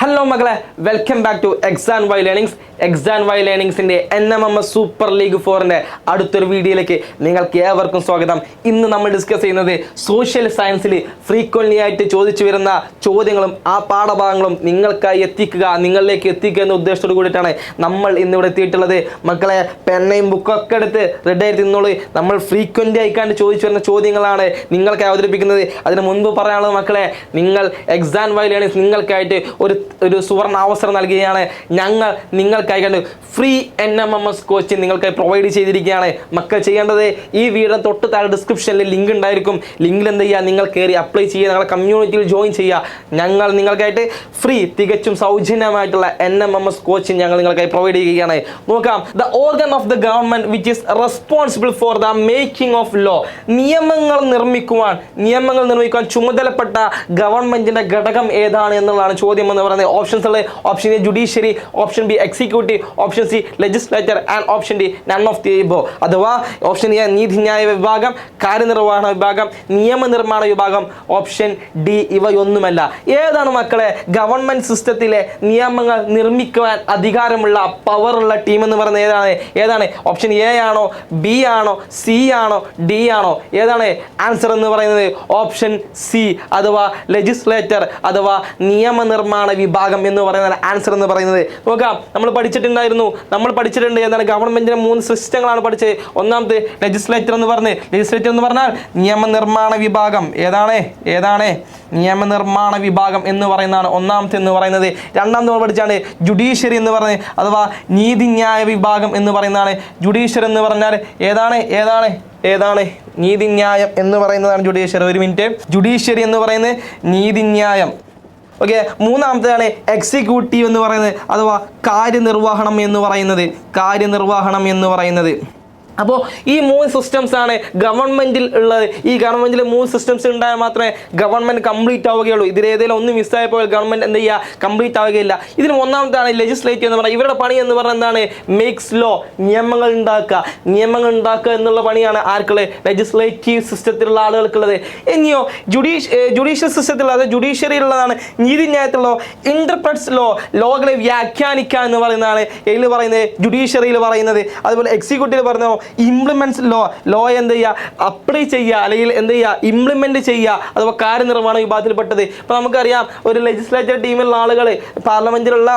Hello മക്കളെ, welcome back to exam Y learnings. Exam Y ലേണിംഗ്സിന്റെ NMMS super league 4ന്റെ അടുത്തൊരു വീഡിയോയിലേക്ക് നിങ്ങൾക്ക് ഏവർക്കും സ്വാഗതം. ഇന്ന് നമ്മൾ ഡിസ്കസ് ചെയ്യുന്നത് സോഷ്യൽ സയൻസിൽ ഫ്രീക്വൻലി ആയിട്ട് ചോദിച്ചു വരുന്ന ചോദ്യങ്ങളും ആ പാഠഭാഗങ്ങളും നിങ്ങളിലേക്ക് എത്തിക്കുക എന്ന ഉദ്ദേശത്തോട് കൂടിയിട്ടാണ് നമ്മൾ ഇന്നിവിടെ എത്തിയിട്ടുള്ളത്. മക്കളെ, പെണ്ണയും ബുക്കൊക്കെ എടുത്ത് റെഡി ആയിട്ട് നിന്നോളൂ. നമ്മൾ ഫ്രീക്വൻലി ആയിക്കാണ്ട് ചോദിച്ചു വരുന്ന ചോദ്യങ്ങളാണ് നിങ്ങൾക്ക് അവതരിപ്പിക്കുന്നത്. അതിന് മുൻപ് പറയാനുള്ളത് മക്കളെ, നിങ്ങൾ എക്സാം വൈ ലേണിംഗ്സ് നിങ്ങൾക്കായിട്ട് ഒരു സുവർണ അവസരം നൽകുകയാണ്. ഞങ്ങൾ നിങ്ങൾക്കായിക്കൊണ്ട് ഫ്രീ NMMS കോച്ചിങ് നിങ്ങൾക്കായി പ്രൊവൈഡ് ചെയ്തിരിക്കുകയാണ്. മക്കൾ ചെയ്യേണ്ടത്, ഈ വീഡിയോ തൊട്ട് താഴെ ഡിസ്ക്രിപ്ഷനിൽ ലിങ്ക് ഉണ്ടായിരിക്കും. ലിങ്കിൽ എന്ത് ചെയ്യുക, നിങ്ങൾ കയറി അപ്ലൈ ചെയ്യുക, ഞങ്ങളുടെ കമ്മ്യൂണിറ്റിയിൽ ജോയിൻ ചെയ്യുക. ഞങ്ങൾ നിങ്ങൾക്കായിട്ട് ഫ്രീ, തികച്ചും സൗജന്യമായിട്ടുള്ള NMMS കോച്ചിങ് ഞങ്ങൾ നിങ്ങൾക്കായി പ്രൊവൈഡ് ചെയ്യുകയാണ്. നോക്കാം, the organ of the government which is responsible for the making of law. നിയമങ്ങൾ നിർമ്മിക്കുവാൻ ചുമതലപ്പെട്ട ഗവൺമെന്റിന്റെ ഘടകം ഏതാണ് എന്നുള്ളതാണ് ചോദ്യം എന്ന് പറയുന്നത്. ഓപ്ഷൻസ് ഉള്ളത്: option A judiciary, option B executive, option C legislature and option D none of the above. അഥവാ ഓപ്ഷൻ എ നീതിന്യായ വിഭാഗം, കാര്യനിർവഹണ വിഭാഗം, നിയമനിർമ്മാണ വിഭാഗം, ഓപ്ഷൻ ഡി ഇവയൊന്നുമല്ല. ഏതാണ് മക്കളെ ഗവൺമെന്റ് സിസ്റ്റത്തിലെ നിയമങ്ങൾ നിർമ്മിക്കുവാൻ അധികാരമുള്ള പവറുള്ള ടീം എന്ന് പറയുന്നത്? ഏതാണ്? ഓപ്ഷൻ എ ആണോ, ബി ആണോ, സി ആണോ, ഡി ആണോ? ഏതാണ് ആൻസർ എന്ന് പറയുന്നത്? ഓപ്ഷൻ സി അഥവാ ലെജിസ്ലേച്ചർ അഥവാ നിയമനിർമ്മാണ വിഭാഗം എന്ന് പറയുന്ന ആൻസർ എന്ന് പറയുന്നത്. നോക്കാം, നമ്മൾ പഠിച്ചിട്ടുണ്ട് എന്താണ് ഗവൺമെന്റിന്റെ 3 സിസ്റ്റങ്ങളാണ് പഠിച്ചത്. ഒന്നാമത്തെ ലെജിസ്ലേച്ചർ എന്ന് പറഞ്ഞാൽ നിയമനിർമ്മാണ വിഭാഗം. ഏതാണ് നിയമനിർമ്മാണ വിഭാഗം എന്ന് പറയുന്നതാണ് ഒന്നാമത്തെ എന്ന് പറയുന്നത്. രണ്ടാമത് നമ്മൾ പഠിച്ചാണ് ജുഡീഷ്യറി എന്ന് പറയുന്നത് അഥവാ നീതിന്യായ വിഭാഗം എന്ന് പറയുന്നതാണ്. ജുഡീഷ്യറി എന്ന് പറഞ്ഞാൽ ഏതാണ് നീതിന്യായം എന്ന് പറയുന്നതാണ് ജുഡീഷ്യറി. ഒരു മിനിറ്റ്, ജുഡീഷ്യറി എന്ന് പറയുന്നത് നീതിന്യായം. ഓക്കെ, മൂന്നാമത്തേതാണ് എക്സിക്യൂട്ടീവ് എന്ന് പറയുന്നത് അഥവാ കാര്യനിർവഹണം എന്ന് പറയുന്നത്. അപ്പോൾ ഈ 3 സിസ്റ്റംസ് ആണ് ഗവൺമെന്റിൽ ഉള്ളത്. ഈ ഗവൺമെന്റിൽ 3 സിസ്റ്റംസ് ഉണ്ടായാൽ മാത്രമേ ഗവൺമെന്റ് കംപ്ലീറ്റ് ആവുകയുള്ളൂ. ഇതിലേതെങ്കിലും ഒന്ന് മിസ്സായപ്പോൾ ഗവൺമെന്റ് എന്ത് ചെയ്യുക, കംപ്ലീറ്റ് ആവുകയില്ല. ഇതിന് ഒന്നാമത്താണ് ലെജിസ്ലേറ്റീവ് എന്ന് പറയുന്നത്. ഇവരുടെ പണി എന്ന് പറയുന്നത് എന്താണ്? മേക്സ് ലോ, നിയമങ്ങൾ ഉണ്ടാക്കുക എന്നുള്ള പണിയാണ് ആർക്കുള്ളത്? ലെജിസ്ലേറ്റീവ് സിസ്റ്റത്തിലുള്ള ആളുകൾക്കുള്ളത്. ഇനിയോ ജുഡീഷ്യൽ സിസ്റ്റത്തിൽ, അതായത് ജുഡീഷ്യറിയിലുള്ളതാണ് നീതിന്യായത്തിലുള്ള ഇന്റർപ്രറ്റ്സ് ലോകളെ വ്യാഖ്യാനിക്കുക എന്ന് പറയുന്നതാണ് ഇതിൽ പറയുന്നത്, ജുഡീഷ്യറിയിൽ പറയുന്നത്. അതുപോലെ എക്സിക്യൂട്ടീവ് പറഞ്ഞോ ഇംപ്ലിമെന്റ്സ് ലോ എന്ത് ചെയ്യുക, അപ്ലൈ ചെയ്യുക, അല്ലെങ്കിൽ എന്ത് ചെയ്യുക, ഇംപ്ലിമെന്റ് ചെയ്യുക, അഥവാ കാര്യനിർവഹണ വിഭാഗത്തിൽപ്പെട്ടത്. ഇപ്പോൾ നമുക്കറിയാം, ഒരു ലെജിസ്ലേച്ചർ ടീമിലുള്ള ആളുകൾ പാർലമെന്റിലുള്ള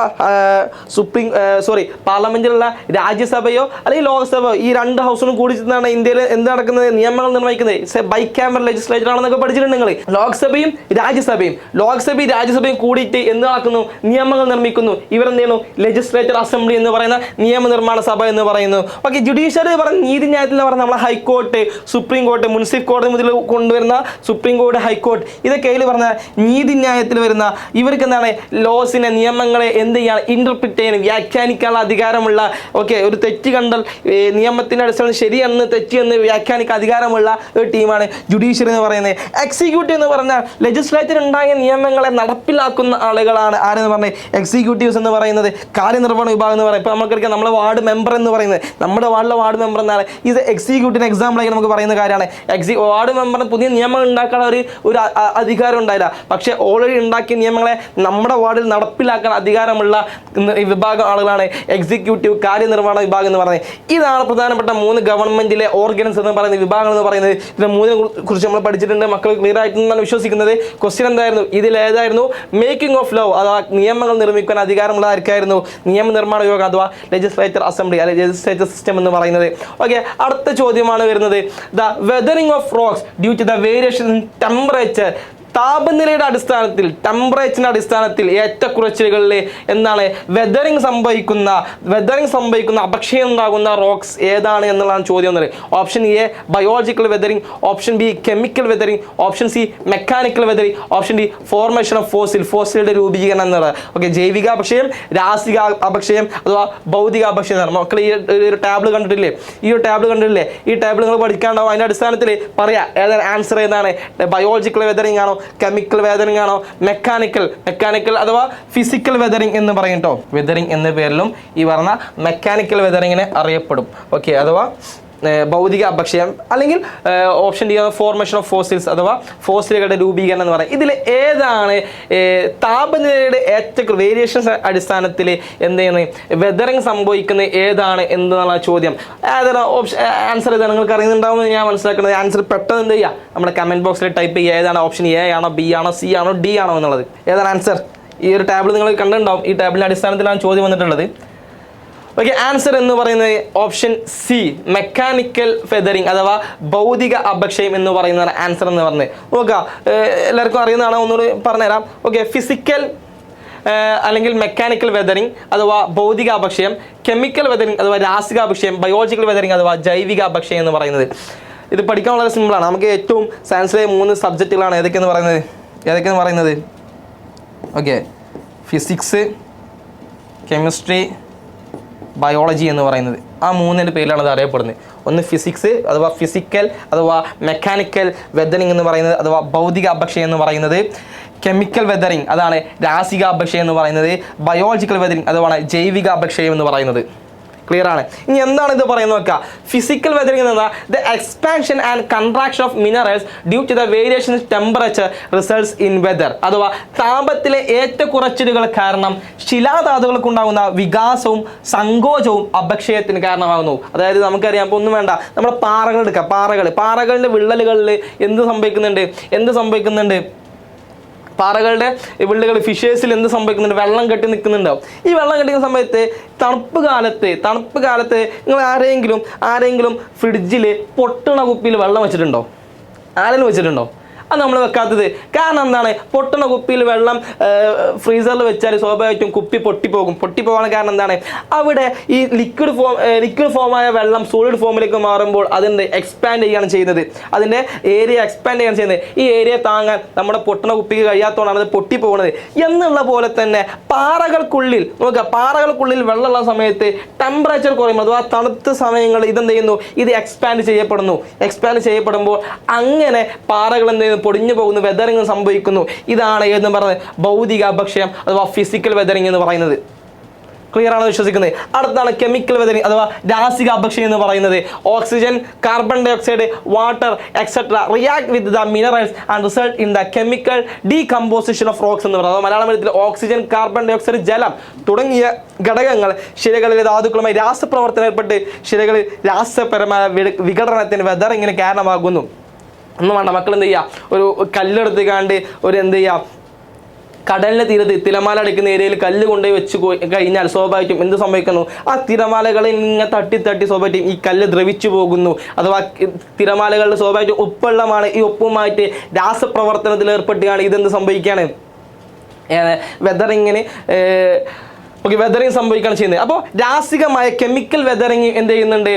രാജ്യസഭയോ അല്ലെങ്കിൽ ലോക്സഭയോ ഈ 2 ഹൗസിനും കൂടി ചേർന്നാണ് ഇന്ത്യയിൽ എന്ത് നടക്കുന്നത്, നിയമങ്ങൾ നിർണ്ണയിക്കുന്നത്. ബൈ ക്യാമറൽ ലെജിസ്ലേച്ചർ ആണെന്നൊക്കെ പഠിച്ചിട്ടുണ്ട് നിങ്ങൾ. ലോക്സഭയും രാജ്യസഭയും കൂടിയിട്ട് എന്ത് നടക്കുന്നു, നിയമങ്ങൾ നിർമ്മിക്കുന്നു. ഇവരെന്ത് ചെയ്യുന്നു? ലെജിസ്ലേച്ചർ അസംബ്ലി എന്ന് പറയുന്ന നിയമനിർമ്മാണ സഭ എന്ന് പറയുന്നു. ഓക്കെ, ജുഡീഷ്യറി നീതിന്യായത്തിൽ പറഞ്ഞ നമ്മളെ ഹൈക്കോർട്ട്, സുപ്രീം കോർട്ട്, മുനിസിപ്പൽ കോടതി മുതൽ കൊണ്ടുവരുന്ന സുപ്രീം കോടതി, ഹൈക്കോർട്ട്, ഇതൊക്കെ അതിൽ പറഞ്ഞ നീതിന്യായത്തിൽ വരുന്ന ഇവർക്ക് എന്താണ്, ലോസിനെ, നിയമങ്ങളെ എന്ത് ചെയ്യാൻ, ഇന്റർപ്രിറ്റ് ചെയ്യാൻ, വ്യാഖ്യാനിക്കാനുള്ള അധികാരമുള്ള, ഓക്കെ, ഒരു തെറ്റ് കണ്ടാൽ നിയമത്തിന്റെ അടിസ്ഥാനത്തിൽ ശരിയെന്ന് തെറ്റെന്ന് വ്യാഖ്യാനിക്കാൻ അധികാരമുള്ള ഒരു ടീമാണ് ജുഡീഷ്യറി എന്ന് പറയുന്നത്. എക്സിക്യൂട്ടീവ് എന്ന് പറഞ്ഞാൽ ലെജിസ്ലേച്ചർ ഉണ്ടായ നിയമങ്ങളെ നടപ്പിലാക്കുന്ന ആളുകളാണ് ആരെന്ന് പറഞ്ഞത്, എക്സിക്യൂട്ടീവ്സ് എന്ന് പറയുന്നത്. കാര്യനിർവഹണ വിഭാഗം എന്ന് പറയുന്നത്, ഇപ്പോൾ നമുക്കറിയാം നമ്മുടെ വാർഡ് മെമ്പർ എന്ന് പറയുന്നത്, നമ്മുടെ വാർഡ് മെമ്പർ എന്നാണ്. ഇത് എക്സിക്യൂട്ടീവ് എക്സാമ്പിൾ ആയി നമുക്ക് പറയുന്ന കാര്യമാണ്. വാർഡ് മെമ്പറിന് പുതിയ നിയമങ്ങൾ ഉണ്ടാക്കാൻ ഒരു അധികാരം ഉണ്ടായില്ല. പക്ഷേ ഓൾറെഡി ഉണ്ടാക്കിയ നിയമങ്ങളെ നമ്മുടെ വാർഡിൽ നടപ്പിലാക്കാൻ അധികാരമുള്ള വിഭാഗം ആളുകളാണ് എക്സിക്യൂട്ടീവ്, കാര്യനിർവഹണ വിഭാഗം എന്ന് പറയുന്നത്. ഇതാണ് പ്രധാനപ്പെട്ട 3 ഗവൺമെന്റിലെ ഓർഗൻസ് എന്ന് പറയുന്ന വിഭാഗങ്ങൾ എന്ന് പറയുന്നത്. ഇതിന്റെ 3 കുറിച്ച് നമ്മൾ പഠിച്ചിട്ടുണ്ട്. മക്കൾ ക്ലിയർ ആയിട്ടാണ് വിശ്വസിക്കുന്നത്. ക്വസ്റ്റ്യൻ എന്തായിരുന്നു? ഇതിലേതായിരുന്നു മേക്കിംഗ് ഓഫ് ലോ അഥവാ നിയമങ്ങൾ നിർമ്മിക്കാൻ അധികാരമുള്ള ആർക്കായിരുന്നു? നിയമനിർമ്മാണ വിഭാഗം അഥവാ ലെജിസ്ലേച്ചർ അസംബ്ലി അല്ലെങ്കിൽ ലെജിസ്ലേച്ചർ സിസ്റ്റം എന്ന് പറയുന്നത്. ഓക്കെ, അടുത്ത ചോദ്യമാണ് വരുന്നത്. The weathering of rocks due to the variation in temperature. താപനിലയുടെ അടിസ്ഥാനത്തിൽ ഏറ്റക്കുറച്ചിലുകളിൽ എന്താണ് വെതറിംഗ് സംഭവിക്കുന്ന അപക്ഷയം ഉണ്ടാകുന്ന റോക്സ് ഏതാണ് എന്നുള്ളതാണ് ചോദ്യം എന്നത്. Option A biological weathering, option B chemical weathering, option C mechanical weathering, option D formation of ഫോസിലുടെ രൂപീകരണം എന്നുള്ളത്. ഓക്കെ, ജൈവിക അപക്ഷയം, രാസിക അപക്ഷയം അഥവാ ഭൗതിക അപക്ഷയം. മക്കൾ ഈ ഒരു ടാബിൾ കണ്ടിട്ടില്ലേ? ഈ ടാബിൾ നിങ്ങൾ പഠിക്കാണ്ടാവും. അതിൻ്റെ അടിസ്ഥാനത്തിൽ പറയാം ഏതാണ് ആൻസർ ഏതാണ്. ബയോളജിക്കൽ വെതറിംഗ് ആണോ, കെമിക്കൽ വെതറിംഗ് ആണോ, മെക്കാനിക്കൽ അഥവാ ഫിസിക്കൽ വെതറിംഗ് എന്ന് പറയും കേട്ടോ. വെതറിംഗ് എന്ന പേരിലും ഈ പറഞ്ഞ മെക്കാനിക്കൽ വെതറിങ്ങിനെ അറിയപ്പെടും. ഓക്കെ, അഥവാ ഭൗതിക അപക്ഷയം, അല്ലെങ്കിൽ option D formation of fossils അഥവാ ഫോസിലുകളുടെ രൂപീകരണം എന്ന് പറയും. ഇതിൽ ഏതാണ് താപനിലയുടെ വേരിയേഷൻസ് അടിസ്ഥാനത്തിൽ എന്ത് ചെയ്യുന്നത് വെതറിങ് സംഭവിക്കുന്നത് ഏതാണ് എന്നുള്ള ചോദ്യം. ഏതാണ് ഓപ്ഷൻ ആൻസർ ഏതാണ് നിങ്ങൾക്ക് അറിയുന്നുണ്ടാവുമെന്ന് ഞാൻ മനസ്സിലാക്കുന്നത്. ആൻസർ പെട്ടെന്ന് എന്ത് ചെയ്യുക നമ്മുടെ കമൻറ്റ് ബോക്സിൽ ടൈപ്പ് ചെയ്യുക. ഏതാണ് ഓപ്ഷൻ എ ആണോ, ബി ആണോ, സി ആണോ, ഡി ആണോ എന്നുള്ളത്. ഏതാണ് ആൻസർ? ഈ ഒരു ടേബിൾ നിങ്ങൾ കണ്ടിട്ടുണ്ടാവും. ഈ ടേബിളിൻ്റെ അടിസ്ഥാനത്തിലാണ് ചോദ്യം വന്നിട്ടുള്ളത്. ഓക്കെ, ആൻസർ എന്ന് പറയുന്നത് ഓപ്ഷൻ സി മെക്കാനിക്കൽ ഫെദറിങ് അഥവാ ഭൗതിക അപക്ഷയം എന്ന് പറയുന്നതാണ് ആൻസർ എന്ന് പറഞ്ഞത്. നോക്കുക, എല്ലാവർക്കും അറിയുന്നതാണ്, ഒന്നുകൂടി പറഞ്ഞുതരാം. ഓക്കെ, ഫിസിക്കൽ അല്ലെങ്കിൽ മെക്കാനിക്കൽ വെതറിങ് അഥവാ ഭൗതിക അപക്ഷയം, കെമിക്കൽ വെതറിങ് അഥവാ രാസിക അപക്ഷയം, ബയോളജിക്കൽ വെതറിങ് അഥവാ ജൈവിക അപക്ഷയം എന്ന് പറയുന്നത്. ഇത് പഠിക്കാൻ വളരെ സിമ്പിളാണ്. നമുക്ക് ഏറ്റവും സയൻസിലെ 3 സബ്ജക്റ്റുകളാണ് ഏതൊക്കെയെന്ന് പറയുന്നത്. ഓക്കെ, ഫിസിക്സ്, കെമിസ്ട്രി, ബയോളജി എന്ന് പറയുന്നത്. ആ 3 പേരിലാണ് അത് അറിയപ്പെടുന്നത്. ഒന്ന് ഫിസിക്സ് അഥവാ ഫിസിക്കൽ അഥവാ മെക്കാനിക്കൽ വെതറിങ് എന്ന് പറയുന്നത് അഥവാ ഭൗതിക അപക്ഷയം എന്ന് പറയുന്നത്, കെമിക്കൽ വെതറിങ് അതാണ് രാസിക അപക്ഷയം എന്ന് പറയുന്നത്, ബയോളജിക്കൽ വെതറിങ് അഥവാണ് ജൈവിക അപക്ഷയം എന്ന് പറയുന്നത്. ക്ലിയർ ആണ്. ഇനി എന്താണ് ഇത് പറയുന്നത് നോക്കുക. ഫിസിക്കൽ വെതറിങ് എന്ന് പറഞ്ഞാൽ the expansion and contraction of minerals due to the variation in temperature results in weather അഥവാ താപത്തിലെ ഏറ്റക്കുറച്ചിലുകൾ കാരണം ശിലാധാതുക്കൾക്ക് ഉണ്ടാകുന്ന വികാസവും സങ്കോചവും അപക്ഷയത്തിന് കാരണമാകുന്നു. അതായത് നമുക്കറിയാം, ഇപ്പോൾ ഒന്നും വേണ്ട, നമ്മുടെ പാറകൾ എടുക്കുക. പാറകളുടെ വിള്ളലുകളിൽ എന്ത് സംഭവിക്കുന്നുണ്ട് പാറകളുടെ വിള്ളുകൾ ഫിഷേഴ്സിൽ എന്ത് സംഭവിക്കുന്നുണ്ട്? വെള്ളം കെട്ടി നിൽക്കുന്നുണ്ടാവും. ഈ വെള്ളം കെട്ടിക്കുന്ന സമയത്ത് തണുപ്പ് കാലത്ത് നിങ്ങൾ ആരെങ്കിലും ഫ്രിഡ്ജിൽ പൊട്ടണ കുപ്പിയിൽ വെള്ളം വെച്ചിട്ടുണ്ടോ? ആരെങ്കിലും വെച്ചിട്ടുണ്ടോ? അത് നമ്മൾ വെക്കാത്തത് കാരണം എന്താണ്? പൊട്ടുന്ന കുപ്പിയിൽ വെള്ളം ഫ്രീസറിൽ വെച്ചാൽ സ്വാഭാവികമായിട്ടും കുപ്പി പൊട്ടിപ്പോകാൻ കാരണം എന്താണ്? അവിടെ ഈ ലിക്വിഡ് ഫോമായ വെള്ളം സോളിഡ് ഫോമിലേക്ക് മാറുമ്പോൾ അതിൻ്റെ എക്സ്പാൻഡ് ചെയ്യുകയാണ് ചെയ്യുന്നത്. അതിൻ്റെ ഏരിയ എക്സ്പാൻഡ് ചെയ്യുകയാണ് ചെയ്യുന്നത്. ഈ ഏരിയ താങ്ങാൻ നമ്മുടെ പൊട്ടുന്ന കുപ്പിക്ക് കഴിയാത്തതുകൊണ്ടാണ് അത് പൊട്ടിപ്പോകുന്നത്. എന്നുള്ള പോലെ തന്നെ പാറകൾക്കുള്ളിൽ വെള്ളമുള്ള സമയത്ത് ടെമ്പറേച്ചർ കുറയുമ്പോൾ അഥവാ തണുത്ത സമയങ്ങളിൽ ഇതെന്ത് ചെയ്യുന്നു? ഇത് എക്സ്പാൻഡ് ചെയ്യപ്പെടുമ്പോൾ അങ്ങനെ പാറകൾ എന്ത് ചെയ്യുന്നു? പൊടിഞ്ഞു പോകുന്നു, വെതറിങ് സംഭവിക്കുന്നു. ഇതാണ് എന്ന് പറയുന്നത് ഭൗതിക അപക്ഷയം അഥവാ ഫിസിക്കൽ വെതറിങ് എന്ന് പറയുന്നത്. ക്ലിയർ ആണെന്ന് വിശ്വസിക്കുന്നത്. അടുത്താണ് കെമിക്കൽ വെതറിങ് അഥവാ രാസിക അപക്ഷയം എന്ന് പറയുന്നത്. Oxygen, carbon dioxide, water etcetera react with the minerals and result in the chemical decomposition of rocks എന്ന് പറയുന്നത്. മലയാളം എഴുത്തിൽ ഓക്സിജൻ, കാർബൺ ഡൈ ഓക്സൈഡ്, ജലം തുടങ്ങിയ ഘടകങ്ങൾ ശിലകളിലെ ധാതുക്കളുമായി രാസപ്രവർത്തനം ഏർപ്പെട്ട് ശിലകളിൽ രാസപരമായ വിഘടനത്തിന് വെതറിങ്ങിന് കാരണമാകുന്നു. ഒന്നും വേണ്ട, മക്കൾ എന്ത് ചെയ്യുക? ഒരു കല്ലെടുത്ത് കാണ്ട് കടലിൻ്റെ തീരത്ത് തിരമാല അടിക്കുന്ന ഏരിയയിൽ കല്ല് കൊണ്ടുപോയി വെച്ച് കഴിഞ്ഞാൽ സ്വാഭാവികമായിട്ടും എന്ത് സംഭവിക്കുന്നു? ആ തിരമാലകളിൽ ഇങ്ങനെ തട്ടി സ്വാഭാവികമായിട്ടും ഈ കല്ല് ദ്രവിച്ചു പോകുന്നു. അഥവാ തിരമാലകളിൽ സ്വാഭാവികമായിട്ടും ഉപ്പുവെള്ളമാണ്. ഈ ഉപ്പുമായിട്ട് രാസപ്രവർത്തനത്തിൽ ഏർപ്പെട്ടുകയാണ് ഇതെന്ത് സംഭവിക്കുകയാണ്? വെതറിങ്ങിന് വെതറിങ് സംഭവിക്കുകയാണ് ചെയ്യുന്നത്. അപ്പോൾ രാസികമായ കെമിക്കൽ വെതറിങ് എന്ത് ചെയ്യുന്നുണ്ട്?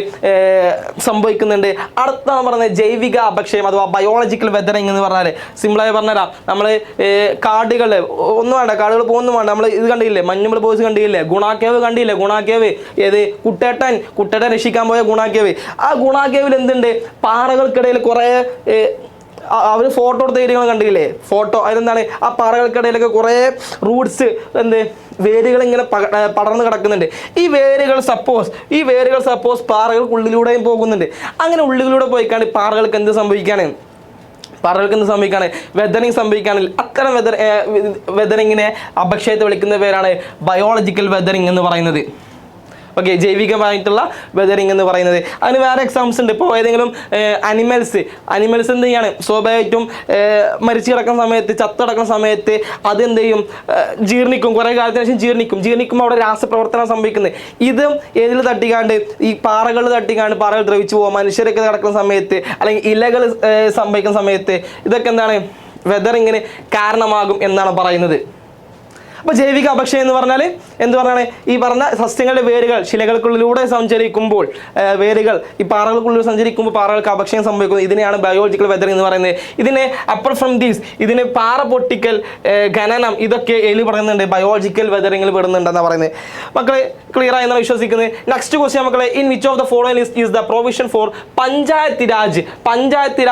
സംഭവിക്കുന്നുണ്ട്. അടുത്താണ് പറയുന്നത് ജൈവിക അപക്ഷയം അഥവാ ബയോളജിക്കൽ വെതറിങ് എന്ന് പറഞ്ഞാൽ സിമ്പിളായി പറഞ്ഞുതരാം. നമ്മൾ കാടുകൾ ഒന്നും വേണ്ട, കാടുകൾ പോകുന്നു വേണ്ട. നമ്മൾ ഇത് കണ്ടില്ലേ, മഞ്ഞുമൽ ബോയ്സ് കണ്ടില്ലേ, ഗുണാക്കേവ് ഏത് കുട്ടേട്ടൻ രക്ഷിക്കാൻ പോയ ഗുണാക്കേവ്. ആ ഗുണാക്കേവിൽ എന്തുണ്ട്? പാറകൾക്കിടയിൽ കുറേ അവർ ഫോട്ടോ എടുത്ത ഏരിയകൾ കണ്ടില്ലേ? അതെന്താണ്? ആ പാറകൾക്കിടയിലൊക്കെ കുറേ റൂട്ട്സ് വേരുകൾ ഇങ്ങനെ പടർന്ന് കിടക്കുന്നുണ്ട്. ഈ വേരുകൾ സപ്പോസ് പാറകൾക്കുള്ളിലൂടെയും പോകുന്നുണ്ട്. അങ്ങനെ ഉള്ളിലൂടെ പോയിക്കാണ്ട് പാറകൾക്ക് എന്ത് സംഭവിക്കുകയാണ്? വെതറിങ് സംഭവിക്കുകയാണെങ്കിൽ അത്തരം വെതറിങ്ങിനെ അപക്ഷയത്തെ വിളിക്കുന്ന പേരാണ് ബയോളജിക്കൽ വെതറിങ് എന്ന് പറയുന്നത്. ഓക്കെ, ജൈവികമായിട്ടുള്ള വെതറിങ് എന്ന് പറയുന്നത്. അതിന് വേറെ എക്സാമ്പിൾസ് ഉണ്ട്. ഇപ്പോൾ ഏതെങ്കിലും അനിമൽസ് എന്ത് ചെയ്യാണ്? സ്വാഭാവികമായിട്ടും മരിച്ചു കിടക്കുന്ന സമയത്ത്, ചത്തടക്കുന്ന സമയത്ത് അതെന്ത് ചെയ്യും? ജീർണിക്കും. കുറേ കാലത്തിന് ശേഷം ജീർണിക്കുമ്പോൾ അവിടെ രാസപ്രവർത്തനം സംഭവിക്കുന്നത്. ഇതും ഏതിൽ തട്ടിക്കാണ്ട്? ഈ പാറകൾ ദ്രവിച്ചു പോകും. മനുഷ്യരൊക്കെ കിടക്കുന്ന സമയത്ത് അല്ലെങ്കിൽ ഇലകൾ സംഭവിക്കുന്ന സമയത്ത് ഇതൊക്കെ എന്താണ്? വെതറിങ്ങിന് കാരണമാകും എന്നാണ് പറയുന്നത്. അപ്പോൾ ജൈവിക അപക്ഷയം എന്ന് പറഞ്ഞാൽ എന്ത് പറഞ്ഞാൽ ഈ പറഞ്ഞ സസ്യങ്ങളുടെ വേരുകൾ ശിലകൾക്കുള്ളിലൂടെ സഞ്ചരിക്കുമ്പോൾ ഈ പാറകൾക്കുള്ളിൽ സഞ്ചരിക്കുമ്പോൾ പാറകൾക്ക് അപക്ഷയം സംഭവിക്കുന്നു. ഇതിനെയാണ് ബയോളജിക്കൽ വെതറിങ് എന്ന് പറയുന്നത്. ഇതിനെ അപ്പർ ഫ്രം ദീസ് ഇതിന് പാറ പൊട്ടിക്കൽ, ഖനനം ഇതൊക്കെ പറയുന്നുണ്ട് ബയോളജിക്കൽ വെതറിങ്ങിൽ പെടുന്നുണ്ടെന്നാണ് പറയുന്നത്. മക്കളെ ക്ലിയർ ആയെന്നാണ് വിശ്വസിക്കുന്നത്. നെക്സ്റ്റ് ക്വസ്റ്റ്യൻ മക്കളെ, in which of the following list is the provision for panchayat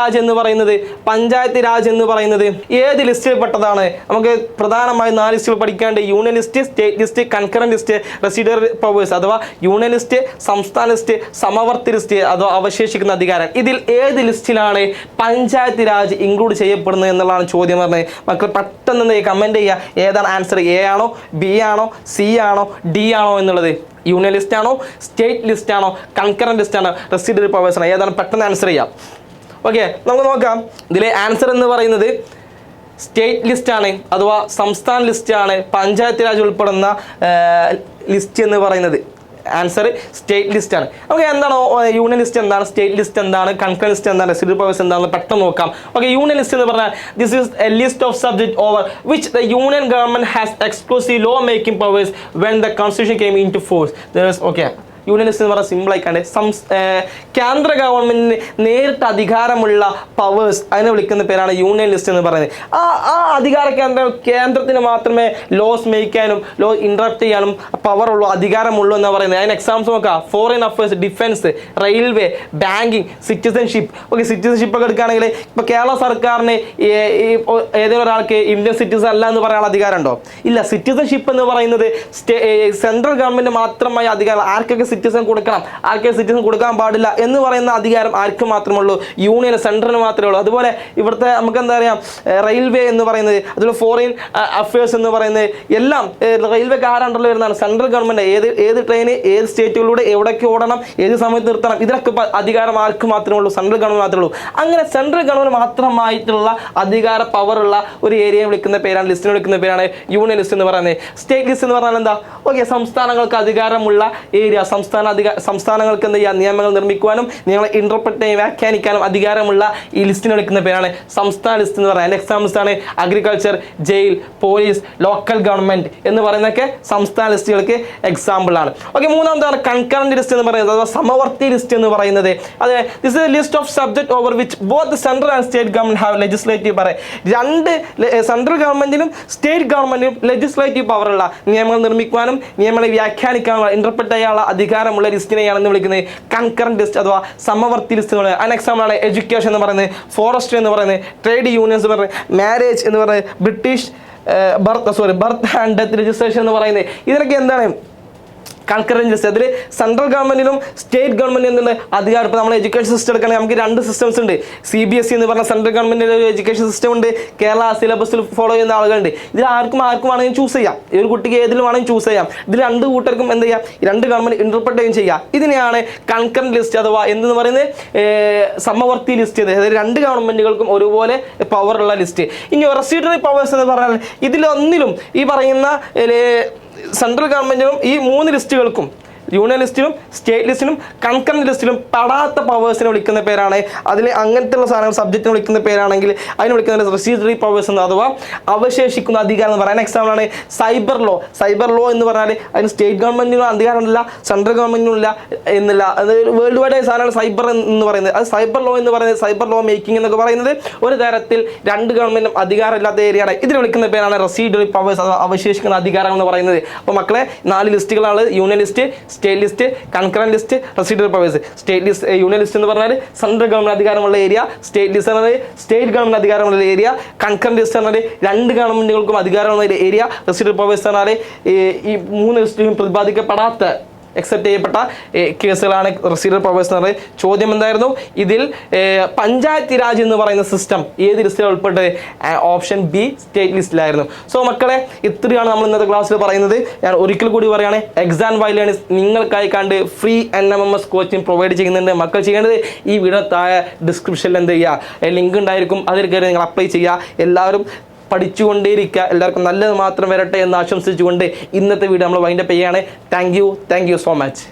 Raj എന്ന് പറയുന്നത് ഏത് ലിസ്റ്റിൽ പെട്ടതാണ്? നമുക്ക് പ്രധാനമായും 4 ലിസ്റ്റുകൾ പഠിക്കാണ്ട്: union list, state list, concurrent list, residuary powers അഥവാ യൂണിയൻ ലിസ്റ്റ്, സംസ്ഥാന ലിസ്റ്റ്, സമവർത്തി ലിസ്റ്റ് അഥവാ അവശേഷിക്കുന്ന അധികാരം. ഇതിൽ ഏത് ലിസ്റ്റിലാണ് പഞ്ചായത്ത് രാജ് ഇൻക്ലൂഡ് ചെയ്യപ്പെടുന്നത് എന്നുള്ളതാണ് ചോദ്യം പറഞ്ഞത്. മക്കൾ പെട്ടെന്ന് കമൻറ്റ് ചെയ്യുക, ഏതാണ് ആൻസർ, എ ആണോ, ബി ആണോ, സി ആണോ, ഡി ആണോ എന്നുള്ളത്. യൂണിയൻ ലിസ്റ്റ് ആണോ, സ്റ്റേറ്റ് ലിസ്റ്റ് ആണോ, കൺകറന്റ് ലിസ്റ്റ് ആണോ, റെസിഡ്യൂറി പവേഴ്സ് ആണോ, ഏതാണ് പെട്ടെന്ന് ആൻസർ ചെയ്യാം. ഓക്കെ, നമുക്ക് നോക്കാം. ഇതിലെ ആൻസർ എന്ന് പറയുന്നത് സ്റ്റേറ്റ് ലിസ്റ്റാണ് അഥവാ സംസ്ഥാന ലിസ്റ്റാണ് പഞ്ചായത്ത് രാജ് ഉൾപ്പെടുന്ന ലിസ്റ്റ് എന്ന് പറയുന്നത്. ആൻസർ സ്റ്റേറ്റ് ലിസ്റ്റ് ആണ്. ഓക്കെ, എന്താണ് യൂണിയൻ ലിസ്റ്റ്, എന്താണ് സ്റ്റേറ്റ് ലിസ്റ്റ്, എന്താണ് കൺകറന്റ് ലിസ്റ്റ്, എന്താണ് റെസിഡ്യൂറി പവേഴ്സ് എന്താണെന്ന് പെട്ടെന്ന് നോക്കാം. ഓക്കെ, യൂണിയൻ ലിസ്റ്റ് എന്ന് പറഞ്ഞാൽ this is a list of subject over which the union government has exclusive law making powers when the constitution came into force. Okay, union list എന്ന് പറഞ്ഞാൽ simple ആയിക്കാണ്ട് കേന്ദ്ര ഗവൺമെന്റിന് നേരിട്ട് അധികാരമുള്ള പവേഴ്സ് അതിനെ വിളിക്കുന്ന പേരാണ് യൂണിയൻ ലിസ്റ്റ് എന്ന് പറയുന്നത്. ആ അധികാര കേന്ദ്രത്തിന് മാത്രമേ ലോസ് മേക്കാനും ലോ ഇന്ററപ്റ്റ് ചെയ്യാനും പവറുള്ളൂ, അധികാരമുള്ളൂ എന്ന് പറയുന്നത്. അതിന് എക്സാമ്പിൾസ് നോക്കാം. Foreign affairs, defence, railway, banking, citizenship. Okay, citizenship ഒക്കെ എടുക്കുകയാണെങ്കിൽ ഇപ്പോൾ കേരള സർക്കാരിന് ഏതെങ്കിലും ഒരാൾക്ക് ഇന്ത്യൻ സിറ്റിസൺ അല്ല എന്ന് പറയാനുള്ള അധികാരം ഉണ്ടോ? ഇല്ല. സിറ്റിസൺഷിപ്പ് എന്ന് പറയുന്നത് സെൻട്രൽ ഗവൺമെന്റ് മാത്രമായ അധികാരം. ആർക്കൊക്കെ സിറ്റിസൺ കൊടുക്കണം, ആർക്കെ സിറ്റിസൺ കൊടുക്കാൻ പാടില്ല എന്ന് പറയുന്ന അധികാരം ആർക്ക് മാത്രമേ ഉള്ളൂ? യൂണിയൻ, സെൻട്രലിന് മാത്രമേ ഉള്ളൂ. അതുപോലെ ഇവിടുത്തെ നമുക്ക് എന്താ പറയാ, റെയിൽവേ എന്ന് പറയുന്നത്, അതുപോലെ ഫോറിൻ അഫയേഴ്സ് എന്ന് പറയുന്നത് എല്ലാം റെയിൽവേക്ക് ആരാണ്ടല്ലോ വരുന്നതാണ്? Central government. ഏത് ട്രെയിന് ഏത് സ്റ്റേറ്റുകളിലൂടെ എവിടേക്ക് ഓടണം, ഏത് സമയത്ത് നിർത്തണം, ഇതിനൊക്കെ അധികാരം ആർക്ക് മാത്രമേ ഉള്ളൂ? സെൻട്രൽ ഗവൺമെന്റ് മാത്രമേ ഉള്ളൂ. അങ്ങനെ സെൻട്രൽ ഗവൺമെന്റ് മാത്രമായിട്ടുള്ള അധികാര പവറുള്ള ഒരു ഏരിയയെ വിളിക്കുന്ന പേരാണ്, ലിസ്റ്റിനെ വിളിക്കുന്ന പേരാണ് യൂണിയൻ ലിസ്റ്റ് എന്ന് പറയുന്നത്. സ്റ്റേറ്റ് ലിസ്റ്റ് എന്ന് പറഞ്ഞാൽ എന്താ? ഓക്കെ, സംസ്ഥാനങ്ങൾക്ക് അധികാരമുള്ള ഏരിയ, സംസ്ഥാനങ്ങൾക്ക് എന്ത് ചെയ്യുക, നിയമങ്ങൾ നിർമ്മിക്കുവാനും നിയമങ്ങൾ ഇന്റർപ്രറ്റ് ചെയ്യാൻ, വ്യാഖ്യാനിക്കാനും അധികാരമുള്ള ഈ ലിസ്റ്റിനെ വിളിക്കുന്ന പേരാണ് സംസ്ഥാന ലിസ്റ്റ് എന്ന് പറയുന്നത്. അതിന്റെ എക്സാമ്പിൾസ് ആണ് agriculture, jail, police, local government എന്ന് പറയുന്നതൊക്കെ സംസ്ഥാന ലിസ്റ്റുകൾക്ക് എക്സാമ്പിൾ ആണ്. ഓക്കെ, മൂന്നാമതാണ് കൺകറന്റ് ലിസ്റ്റ് എന്ന് പറയുന്നത് അഥവാ സമവർത്തി ലിസ്റ്റ് എന്ന് പറയുന്നത്. അതെ, this is A list of subject over which both central and state government have legislative power. രണ്ട് സെൻട്രൽ ഗവൺമെന്റിനും സ്റ്റേറ്റ് ഗവൺമെന്റിനും ലെജിസ്ലേറ്റീവ് പവറുള്ള, നിയമങ്ങൾ നിർമ്മിക്കുവാനും നിയമങ്ങളെ വ്യാഖ്യാനിക്കാനുള്ള, ഇന്റർപ്രറ്റ് ചെയ്യാനുള്ള അധികാരമുള്ള ലിസ്റ്റിനെയാണെന്ന് വിളിക്കുന്നത് കൺകറന്റ് ലിസ്റ്റ് അഥവാ സമവർത്തി ലിസ്റ്റ് എന്ന് പറയുന്നത്. അതിന് എക്സാമ്പിൾ ആണ് എഡ്യൂക്കേഷൻ എന്ന് പറയുന്നത്, ഫോറസ്ട്രി എന്ന് പറയുന്നത്, ട്രേഡ് യൂണിയൻസ് എന്ന് പറയുന്നത്, മാരേജ് എന്ന് പറയുന്നത്, British birth and death registration എന്ന് പറയുന്നത്. ഇതിനൊക്കെ എന്താണ് കൺകറന്റ് ലിസ്റ്റ്? അതിൽ സെൻട്രൽ ഗവൺമെന്റിനും സ്റ്റേറ്റ് ഗവൺമെന്റിനും എന്നുള്ള അധികാരം. ഇപ്പോൾ നമ്മൾ എഡ്യൂക്കേഷൻ സിസ്റ്റം എടുക്കുകയാണെങ്കിൽ നമുക്ക് രണ്ട് സിസ്റ്റംസ് ഉണ്ട്. CBSE എന്ന് പറഞ്ഞ സെൻട്രൽ ഗവൺമെന്റിൻ്റെ ഒരു എഡ്യൂക്കേഷൻ സിസ്റ്റം ഉണ്ട്, കേരള സിലബസിൽ ഫോളോ ചെയ്യുന്ന ആളുകളുണ്ട്. ഇതിൽ ആർക്കും വേണമെങ്കിൽ ചൂസ് ചെയ്യാം, ഈ ഒരു കുട്ടിക്ക് ഏതിലും വേണമെങ്കിൽ ചൂസ് ചെയ്യാം. ഇതിൽ രണ്ട് കൂട്ടർക്കും എന്ത് ചെയ്യാം, രണ്ട് ഗവൺമെന്റ് ഇന്റർപ്രറ്റ് ചെയ്യുകയും ചെയ്യാം. ഇതിനെയാണ് കൺകറന്റ് ലിസ്റ്റ് അഥവാ എന്തെന്ന് പറയുന്നത്, സമവർത്തി ലിസ്റ്റ്. അതായത് രണ്ട് ഗവൺമെന്റുകൾക്കും ഒരുപോലെ പവറുള്ള ലിസ്റ്റ്. ഇനി റെസിഡ്യൂറി പവേഴ്സ് എന്ന് പറഞ്ഞാൽ ഇതിലൊന്നിലും ഈ പറയുന്ന സെൻട്രൽ ഗവൺമെന്റിനും ഈ മൂന്ന് ലിസ്റ്റുകൾക്കും, യൂണിയൻ ലിസ്റ്റിലും സ്റ്റേറ്റ് ലിസ്റ്റിലും കൺകറന്റ് ലിസ്റ്റിലും പെടാത്ത പവേഴ്സിനെ വിളിക്കുന്ന പേരാണ്. അതിൽ അങ്ങനത്തെയുള്ള സാധനങ്ങൾ സബ്ജക്റ്റിനെ വിളിക്കുന്ന പേരാണെങ്കിൽ അതിനെ വിളിക്കുന്നത് റെസിഡ്യൂറി പവേഴ്സ് എന്ന്, അഥവാ അവശേഷിക്കുന്ന അധികാരം എന്ന് പറയാൻ. എക്സാമ്പിൾ ആണ് സൈബർ ലോ. സൈബർ ലോ എന്ന് പറഞ്ഞാൽ അതിന് സ്റ്റേറ്റ് ഗവൺമെന്റിനും അധികാരമില്ല, സെൻട്രൽ ഗവൺമെന്റിനും ഇല്ല എന്നില്ല. അത് വേൾഡ് വൈഡ് ആയ സാധനമാണ് സൈബർ എന്ന് പറയുന്നത്. അത് സൈബർ ലോ എന്ന് പറയുന്നത്, സൈബർ ലോ മേക്കിംഗ് എന്നൊക്കെ പറയുന്നത് ഒരു തരത്തിൽ രണ്ട് ഗവൺമെന്റും അധികാരമില്ലാത്ത ഏരിയയാണ്. ഇതിനെ വിളിക്കുന്ന പേരാണ് റെസിഡ്യൂറി പവേഴ്സ് അഥവാ അവശേഷിക്കുന്ന അധികാരം എന്ന് പറയുന്നത്. അപ്പോൾ മക്കളെ 4 ലിസ്റ്റുകളാണ്: union list, state list, concurrent list, residuary powers. State list, union list എന്ന് പറഞ്ഞാൽ സെൻട്രൽ ഗവൺമെന്റ് അധികാരമുള്ള ഏരിയ, സ്റ്റേറ്റ് ലിസ്റ്റ് എന്ന് പറഞ്ഞാൽ സ്റ്റേറ്റ് ഗവൺമെന്റ് അധികാരമുള്ള ഏരിയ, കൺകറന്റ് ലിസ്റ്റ് എന്ന് പറഞ്ഞാൽ രണ്ട് ഗവൺമെന്റുകൾക്കും അധികാരമുള്ള ഏരിയ, റെസിഡ്യൂറി പവേഴ്സ് എന്ന് പറഞ്ഞാൽ ഈ 3 ലിസ്റ്റിലും പ്രതിപാദിക്കപ്പെടാത്ത എക്സെപ്റ്റ് ചെയ്യപ്പെട്ട കേസുകളാണ് റെസിഡ്യൂറി പവേഴ്സ് എന്ന് പറയുന്നത്. ചോദ്യം എന്തായിരുന്നു? ഇതിൽ പഞ്ചായത്ത് രാജ് എന്ന് പറയുന്ന സിസ്റ്റം ഏത് ലിസ്റ്റിൽ ഉൾപ്പെട്ടത്? ഓപ്ഷൻ ബി, സ്റ്റേറ്റ് ലിസ്റ്റിലായിരുന്നു. സോ മക്കളെ, ഇത്രയാണ് നമ്മൾ ഇന്നത്തെ ക്ലാസ്സിൽ പറയുന്നത്. ഞാൻ ഒരിക്കൽ കൂടി പറയുകയാണ്, എക്സാം വൈ ലേണിംഗ് നിങ്ങൾക്കായി കണ്ട് ഫ്രീ NMMS കോച്ചിങ് പ്രൊവൈഡ് ചെയ്യുന്നുണ്ട്. മക്കൾ ചെയ്യേണ്ടത് ഈ വീഡിയോ താഴെ ഡിസ്ക്രിപ്ഷനിൽ എന്ത് ചെയ്യുക, ലിങ്ക് ഉണ്ടായിരിക്കും, അതിൽ കയറി നിങ്ങൾ അപ്ലൈ ചെയ്യുക. എല്ലാവരും പഠിച്ചുകൊണ്ടേയിരിക്കുക. എല്ലാവർക്കും നല്ലത് മാത്രം വരട്ടെ എന്ന് ആശംസിച്ചുകൊണ്ട് ഇന്നത്തെ വീഡിയോ നമ്മൾ വൈൻഡപ്പ് ചെയ്യുകയാണ്. Thank you so much.